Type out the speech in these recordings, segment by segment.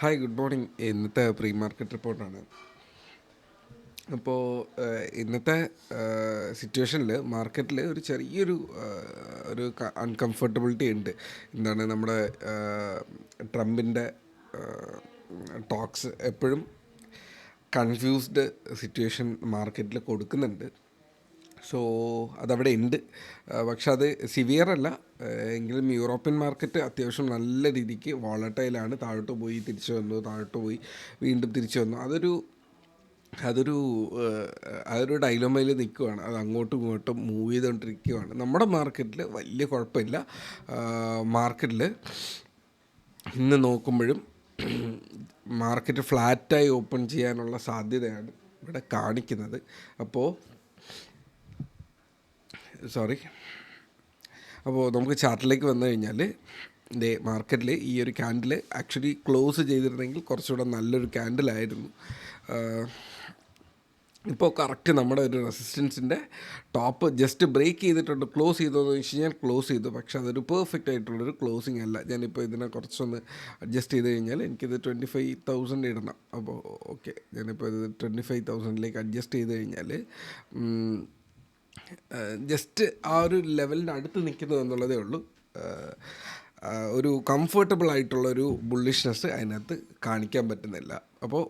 Hi, good morning. ഇന്നത്തെ pre market റിപ്പോർട്ടാണ്. അപ്പോൾ ഇന്നത്തെ സിറ്റുവേഷനിൽ മാർക്കറ്റിൽ ഒരു ചെറിയൊരു ഒരു അൺകംഫർട്ടബിലിറ്റി ഉണ്ട്. എന്താണ്, നമ്മുടെ ട്രംപിൻ്റെ ടോക്സ് എപ്പോഴും കൺഫ്യൂസ്ഡ് സിറ്റുവേഷൻ മാർക്കറ്റിൽ കൊടുക്കുന്നുണ്ട്. സോ അതവിടെ ഉണ്ട്. പക്ഷെ അത് സിവിയർ അല്ല. എങ്കിലും യൂറോപ്യൻ മാർക്കറ്റ് അത്യാവശ്യം നല്ല രീതിക്ക് വോളട്ടൈലാണ്. താഴോട്ട് പോയി തിരിച്ചു വന്നു, താഴോട്ട് പോയി വീണ്ടും തിരിച്ചു വന്നു. അതൊരു അതൊരു ഡൈലോമയിൽ നിൽക്കുവാണ്. അത് അങ്ങോട്ടും ഇങ്ങോട്ടും മൂവ് ചെയ്തുകൊണ്ടിരിക്കുകയാണ്. നമ്മുടെ മാർക്കറ്റിൽ വലിയ കുഴപ്പമില്ല. മാർക്കറ്റിൽ ഇന്ന് നോക്കുമ്പോഴും മാർക്കറ്റ് ഫ്ലാറ്റായി ഓപ്പൺ ചെയ്യാനുള്ള സാധ്യതയാണ് ഇവിടെ കാണിക്കുന്നത്. അപ്പോൾ നമുക്ക് ചാർട്ടിലേക്ക് വന്നു കഴിഞ്ഞാൽ മാർക്കറ്റിൽ ഈ ഒരു ക്യാൻഡിൽ ആക്ച്വലി ക്ലോസ് ചെയ്തിരുന്നെങ്കിൽ കുറച്ചുകൂടെ നല്ലൊരു ക്യാൻഡിലായിരുന്നു. ഇപ്പോൾ കറക്റ്റ് നമ്മുടെ ഒരു റെസിസ്റ്റൻസിൻ്റെ ടോപ്പ് ജസ്റ്റ് ബ്രേക്ക് ചെയ്തിട്ടുണ്ട്. ക്ലോസ് ചെയ്തോന്ന് വെച്ച് കഴിഞ്ഞാൽ ക്ലോസ് ചെയ്തു, പക്ഷേ അതൊരു പെർഫെക്റ്റ് ആയിട്ടുള്ളൊരു ക്ലോസിങ് അല്ല. ഞാനിപ്പോൾ ഇതിനെ കുറച്ചൊന്ന് അഡ്ജസ്റ്റ് ചെയ്ത് കഴിഞ്ഞാൽ എനിക്കിത് 25,000 ഇടണം. അപ്പോൾ ഓക്കെ, ഞാനിപ്പോൾ ഇത് 25,000 അഡ്ജസ്റ്റ് ചെയ്ത് കഴിഞ്ഞാൽ ജസ്റ്റ് ആ ഒരു ലെവലിൻ്റെ അടുത്ത് നിൽക്കുന്നു എന്നുള്ളതേ ഉള്ളൂ. ഒരു കംഫർട്ടബിൾ ആയിട്ടുള്ളൊരു ബുള്ളിഷ്നെസ് അതിനകത്ത് കാണിക്കാൻ പറ്റുന്നില്ല. അപ്പോൾ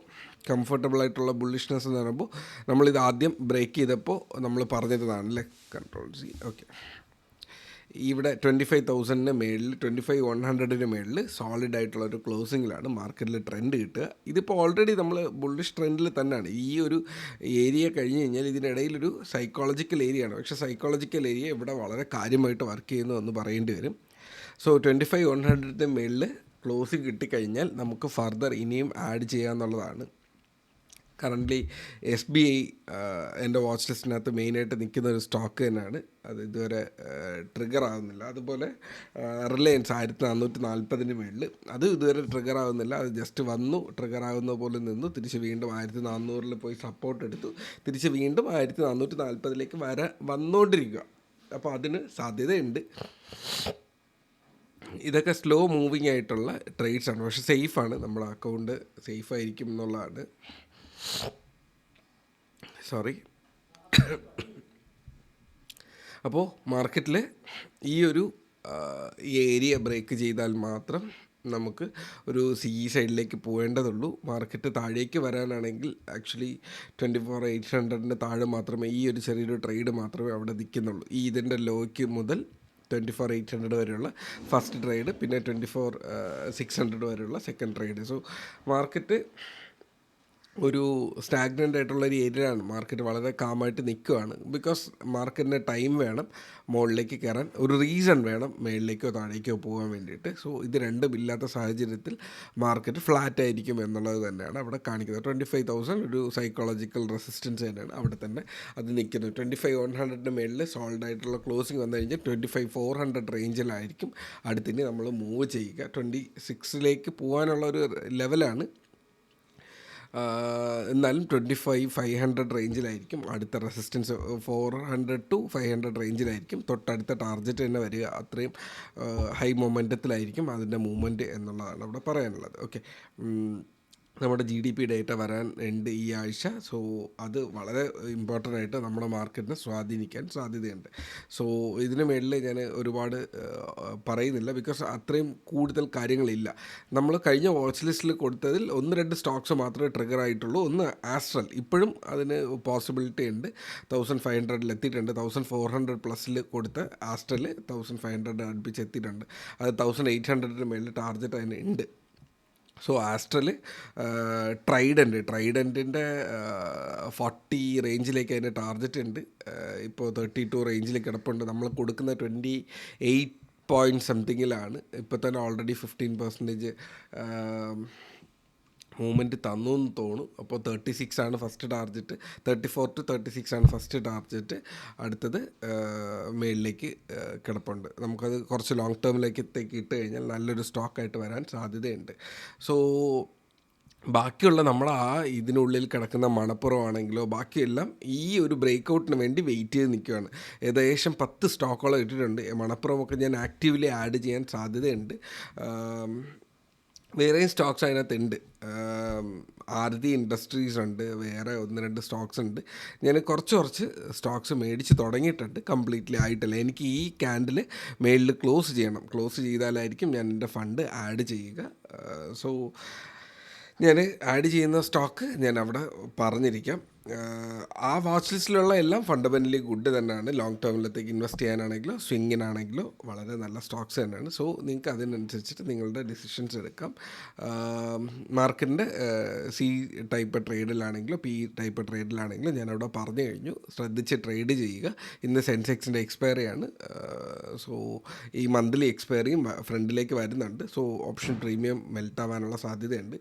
കംഫർട്ടബിൾ ആയിട്ടുള്ള ബുള്ളിഷ്നെസ് എന്ന് പറയുമ്പോൾ നമ്മളിത് ആദ്യം ബ്രേക്ക് ചെയ്തപ്പോൾ നമ്മൾ പറഞ്ഞിരുന്നതാണല്ലേ, കൺട്രോൾ സി. ഓക്കെ, ഇവിടെ 25,000 മേളിൽ 25,100 മേളിൽ സോളിഡ് ആയിട്ടുള്ള ഒരു ക്ലോസിങ്ങിലാണ് മാർക്കറ്റിൽ ട്രെൻഡ് കിട്ടുക. ഇതിപ്പോൾ ഓൾറെഡി നമ്മൾ ബുള്ളിഷ് ട്രെൻഡിൽ തന്നെയാണ്. ഈ ഒരു ഏരിയ കഴിഞ്ഞ് കഴിഞ്ഞാൽ ഇതിനിടയിലൊരു സൈക്കോളജിക്കൽ ഏരിയ ആണ്. പക്ഷേ സൈക്കോളജിക്കൽ ഏരിയ ഇവിടെ വളരെ കാര്യമായിട്ട് വർക്ക് ചെയ്യുന്നു എന്ന് പറയേണ്ടി വരും. സോ 25,100 മേളിൽ ക്ലോസിങ് കിട്ടിക്കഴിഞ്ഞാൽ നമുക്ക് ഫർദർ ഇനിയും ആഡ് ചെയ്യാമെന്നുള്ളതാണ്. കറൻ്റ്ലി SBI എൻ്റെ വാച്ച് ലിസ്റ്റിനകത്ത് മെയിനായിട്ട് നിൽക്കുന്ന ഒരു സ്റ്റോക്ക് തന്നെയാണ്. അത് ഇതുവരെ ട്രിഗർ ആകുന്നില്ല. അതുപോലെ റിലയൻസ് 1440 മേളിൽ അത് ഇതുവരെ ട്രിഗർ ആകുന്നില്ല. അത് ജസ്റ്റ് വന്നു, ട്രിഗർ ആകുന്ന പോലെ നിന്നു, തിരിച്ച് വീണ്ടും 1400 പോയി സപ്പോർട്ട് എടുത്തു, തിരിച്ച് വീണ്ടും 1440 വന്നുകൊണ്ടിരിക്കുക. അപ്പോൾ അതിന് സാധ്യതയുണ്ട്. ഇതൊക്കെ സ്ലോ മൂവിങ് ആയിട്ടുള്ള ട്രേഡ്സാണ്, പക്ഷെ സേഫാണ്. നമ്മുടെ അക്കൗണ്ട് സേഫായിരിക്കും എന്നുള്ളതാണ്. അപ്പോൾ മാർക്കറ്റിൽ ഈ ഒരു ഏരിയ ബ്രേക്ക് ചെയ്താൽ മാത്രം നമുക്ക് ഒരു സൈഡിലേക്ക് പോകേണ്ടതുള്ളൂ. മാർക്കറ്റ് താഴേക്ക് വരാനാണെങ്കിൽ ആക്ച്വലി 24,800 താഴെ മാത്രമേ ഈ ഒരു ചെറിയൊരു ട്രേഡ് മാത്രമേ അവിടെ നിൽക്കുന്നുള്ളൂ. ഇതിൻ്റെ ലോയ്ക്ക് മുതൽ 24,800 വരെയുള്ള ഫസ്റ്റ് ട്രേഡ്, പിന്നെ 24,600 വരെയുള്ള സെക്കൻഡ് ട്രേഡ്. സോ മാർക്കറ്റ് ഒരു സ്റ്റാഗ്നൻ്റ് ആയിട്ടുള്ളൊരു ഏരിയയാണ്. മാർക്കറ്റ് വളരെ കാമായിട്ട് നിൽക്കുകയാണ്. ബിക്കോസ് മാർക്കറ്റിന് ടൈം വേണം മുകളിലേക്ക് കയറാൻ, ഒരു റീസൺ വേണം മേളിലേക്കോ താഴേക്കോ പോകാൻ വേണ്ടിയിട്ട്. സോ ഇത് രണ്ടും ഇല്ലാത്ത സാഹചര്യത്തിൽ മാർക്കറ്റ് ഫ്ലാറ്റ് ആയിരിക്കും എന്നുള്ളത് തന്നെയാണ് അവിടെ കാണിക്കുന്നത്. 25,000 ഒരു സൈക്കോളജിക്കൽ റെസിസ്റ്റൻസ് തന്നെയാണ് അവിടെ തന്നെ അത് നിൽക്കുന്നത്. 25,100 മേളിൽ സോൾഡ് ആയിട്ടുള്ള ക്ലോസിങ് വന്നു കഴിഞ്ഞാൽ 25,400 റേഞ്ചിലായിരിക്കും അടുത്തിനി നമ്മൾ മൂവ് ചെയ്യുക. 26 പോകാനുള്ള ഒരു ലെവലാണ്. എന്നാലും 25,500 റേഞ്ചിലായിരിക്കും അടുത്ത റെസിസ്റ്റൻസ്. 400 to 500 റേഞ്ചിലായിരിക്കും തൊട്ടടുത്ത ടാർഗറ്റ് തന്നെ വരിക. അത്രയും ഹൈ മൊമെൻറ്റത്തിലായിരിക്കും അതിൻ്റെ മൂവ്മെൻറ്റ് എന്നുള്ളതാണ് അവിടെ പറയാനുള്ളത്. ഓക്കെ, നമ്മുടെ GDP ഡേറ്റ വരാൻ ഉണ്ട് ഈ ആഴ്ച. സോ അത് വളരെ ഇമ്പോർട്ടൻ്റ് ആയിട്ട് നമ്മുടെ മാർക്കറ്റിനെ സ്വാധീനിക്കാൻ സാധ്യതയുണ്ട്. സോ ഇതിന് മേളിൽ ഞാൻ ഒരുപാട് പറയുന്നില്ല, ബിക്കോസ് അത്രയും കൂടുതൽ കാര്യങ്ങളില്ല. നമ്മൾ കഴിഞ്ഞ വാച്ച് ലിസ്റ്റിൽ കൊടുത്തതിൽ 1-2 സ്റ്റോക്സ് മാത്രമേ ട്രിഗർ ആയിട്ടുള്ളൂ. ഒന്ന് ആസ്ട്രൽ, ഇപ്പോഴും അതിന് പോസിബിലിറ്റി ഉണ്ട്. 1,500 എത്തിയിട്ടുണ്ട്. 1,400 പ്ലസിൽ കൊടുത്ത ആസ്ട്രൽ 1,500 അടുപ്പിച്ച് എത്തിയിട്ടുണ്ട്. അത് 1,800 മേളിൽ ടാർഗറ്റ് അതിന് ഉണ്ട്. സോ ആസ്ട്രൽ, ട്രൈഡൻറ്റിൻ്റെ 40 റേഞ്ചിലേക്ക് അതിൻ്റെ ടാർഗറ്റ് ഉണ്ട്. ഇപ്പോൾ 32 റേഞ്ചിൽ കിടപ്പുണ്ട്. നമ്മൾ കൊടുക്കുന്ന 28 പോയിൻറ്റ് സംതിങ്ങിലാണ്. ഇപ്പോൾ തന്നെ ഓൾറെഡി 15% മൂവ്മെൻറ്റ് തന്നു എന്ന് തോന്നും. അപ്പോൾ 36 ആണ് ഫസ്റ്റ് ടാർഗറ്റ്, 34 to 36 ആണ് ഫസ്റ്റ് ടാർഗറ്റ്. അടുത്തത് മേളിലേക്ക് കിടപ്പുണ്ട്. നമുക്കത് കുറച്ച് ലോങ് ടേമിലേക്ക് ഇട്ട് കഴിഞ്ഞാൽ നല്ലൊരു സ്റ്റോക്കായിട്ട് വരാൻ സാധ്യതയുണ്ട്. സോ ബാക്കിയുള്ള നമ്മൾ ഇതിനുള്ളിൽ കിടക്കുന്ന മണപ്പുറമാണെങ്കിലോ ബാക്കിയെല്ലാം ഈ ഒരു ബ്രേക്കൗട്ടിന് വേണ്ടി വെയിറ്റ് ചെയ്ത് നിൽക്കുകയാണ്. ഏകദേശം 10 സ്റ്റോക്കോളം ഇട്ടിട്ടുണ്ട്. മണപ്പുറമൊക്കെ ഞാൻ ആക്റ്റീവ്ലി ആഡ് ചെയ്യാൻ സാധ്യതയുണ്ട്. വേറെയും സ്റ്റോക്സ് അതിനകത്തുണ്ട്. ആരതി ഇൻഡസ്ട്രീസ് ഉണ്ട്, വേറെ 1-2 സ്റ്റോക്സ് ഉണ്ട്. ഞാൻ കുറച്ച് സ്റ്റോക്സ് മേടിച്ച് തുടങ്ങിയിട്ടുണ്ട്, കംപ്ലീറ്റ്ലി ആയിട്ടില്ല. എനിക്ക് ഈ ക്യാൻഡിൽ മേളിൽ ക്ലോസ് ചെയ്യണം. ക്ലോസ് ചെയ്താലായിരിക്കും ഞാൻ എൻ്റെ ഫണ്ട് ആഡ് ചെയ്യുക. സോ ഞാൻ ആഡ് ചെയ്യുന്ന സ്റ്റോക്ക് ഞാൻ അവിടെ പറഞ്ഞിരിക്കാം. ആ വാച്ച് ലിസ്റ്റിലുള്ള എല്ലാം ഫണ്ടമെൻ്റലി ഗുഡ് തന്നെയാണ്. ലോങ് ടേമിലത്തേക്ക് ഇൻവെസ്റ്റ് ചെയ്യാനാണെങ്കിലോ സ്വിങ്ങിനാണെങ്കിലോ വളരെ നല്ല സ്റ്റോക്സ് തന്നെയാണ്. സോ നിങ്ങൾക്ക് അതിനനുസരിച്ചിട്ട് നിങ്ങളുടെ ഡിസിഷൻസ് എടുക്കാം. മാർക്കറ്റിൻ്റെ സി ടൈപ്പ് ട്രേഡിലാണെങ്കിലോ പി ടൈപ്പ് ട്രേഡിലാണെങ്കിലോ ഞാനവിടെ പറഞ്ഞു കഴിഞ്ഞു. ശ്രദ്ധിച്ച് ട്രേഡ് ചെയ്യുക. ഇന്ന് സെൻസെക്സിൻ്റെ എക്സ്പയറിയാണ്. സോ ഈ മന്ത്ലി എക്സ്പയറിയും ഫ്രണ്ടിലേക്ക് വരുന്നുണ്ട്. സോ ഓപ്ഷൻ പ്രീമിയം മെൽട്ടാവാനുള്ള സാധ്യതയുണ്ട്.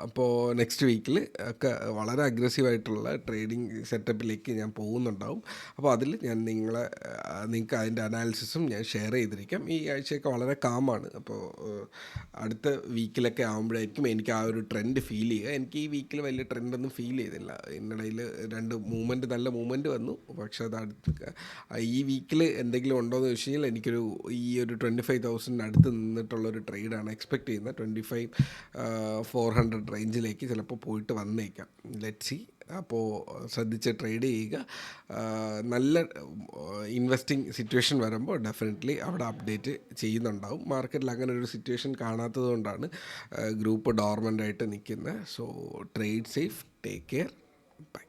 അപ്പോൾ നെക്സ്റ്റ് വീക്കിൽ ഒക്കെ വളരെ അഗ്രസീവായിട്ടുള്ള ട്രേഡിംഗ് സെറ്റപ്പിലേക്ക് ഞാൻ പോകുന്നുണ്ടാവും. അപ്പോൾ അതിൽ ഞാൻ നിങ്ങൾക്ക് അതിൻ്റെ അനാലിസിസും ഞാൻ ഷെയർ ചെയ്തിരിക്കാം. ഈ ആഴ്ചയൊക്കെ വളരെ കാമാണ്. അപ്പോൾ അടുത്ത വീക്കിലൊക്കെ ആകുമ്പോഴായിരിക്കും എനിക്ക് ആ ഒരു ട്രെൻഡ് ഫീൽ ചെയ്യുക. എനിക്ക് ഈ വീക്കിൽ വലിയ ട്രെൻഡൊന്നും ഫീൽ ചെയ്തില്ല. ഇതിനിടയിൽ 2 നല്ല മൂവ്മെൻറ്റ് വന്നു. പക്ഷേ അത് ഈ വീക്കിൽ എന്തെങ്കിലും ഉണ്ടോ എന്ന് ചോദിച്ചു കഴിഞ്ഞാൽ എനിക്കൊരു ഈ ഒരു 25,000 അടുത്ത് നിന്നിട്ടുള്ളൊരു ട്രേഡാണ് എക്സ്പെക്റ്റ് ചെയ്യുന്നത്. 25,400 റേഞ്ചിലേക്ക് ചിലപ്പോൾ പോയിട്ട് വന്നേക്കാം. Let see. അപ്പോൾ ശ്രദ്ധിച്ച് ട്രേഡ് ചെയ്യുക. നല്ല ഇൻവെസ്റ്റിംഗ് സിറ്റുവേഷൻ വരുമ്പോൾ ഡെഫിനറ്റ്ലി അവിടെ അപ്ഡേറ്റ് ചെയ്യുന്നുണ്ടാവും. മാർക്കറ്റിൽ അങ്ങനെ ഒരു സിറ്റുവേഷൻ കാണാത്തത് കൊണ്ടാണ് ഗ്രൂപ്പ് ഡോർമൻ്റായിട്ട് നിൽക്കുന്നത്. So trade safe, take care, by.